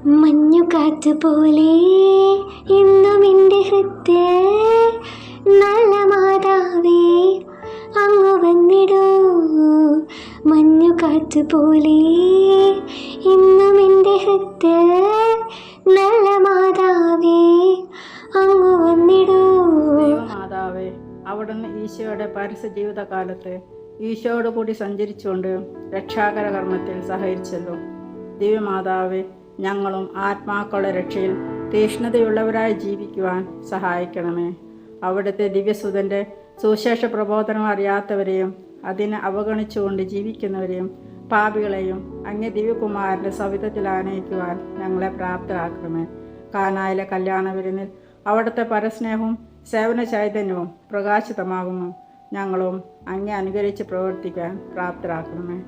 മഞ്ഞുകാറ്റ് പോലെ ഇന്നും എൻ്റെ ഹൃദയ നല്ല മാതാവേ അങ്ങ് വന്നിടൂ. മഞ്ഞുകാറ്റ് പോലെ ഇന്നും എൻ്റെ ഹൃദയ നല്ല മാതാവേ അങ്ങ് വന്നിടൂ. മാതാവേ, അവിടുന്ന് ഈശോയുടെ പരസ്യ ജീവിതകാലത്ത് ഈശോയോട് കൂടി സഞ്ചരിച്ചുകൊണ്ട് രക്ഷാകര കർമ്മത്തിൽ സഹകരിച്ചല്ലോ. ദിവ്യമാതാവേ, ഞങ്ങളും ആത്മാക്കളുടെ രക്ഷയിൽ തീഷ്ണതയുള്ളവരായി ജീവിക്കുവാൻ സഹായിക്കണമേ. അവിടുത്തെ ദിവ്യസുതൻ്റെ സുവിശേഷ പ്രബോധനം അറിയാത്തവരെയും അതിനെ അവഗണിച്ചുകൊണ്ട് ജീവിക്കുന്നവരെയും പാപികളെയും അങ്ങേ ദിവ്യകുമാരൻ്റെ സവിധത്തിൽ ആനയിക്കുവാൻ ഞങ്ങളെ പ്രാപ്തരാക്കണമേ. കാനായിലെ കല്യാണ വിരുന്നിൽ അവിടുത്തെ പരസ്നേഹവും സേവന ചൈതന്യവും പ്രകാശിതമാകുന്നു. ഞങ്ങളും അങ്ങേ അനുകരിച്ച് പ്രവർത്തിക്കാൻ പ്രാപ്തരാക്കണമേ.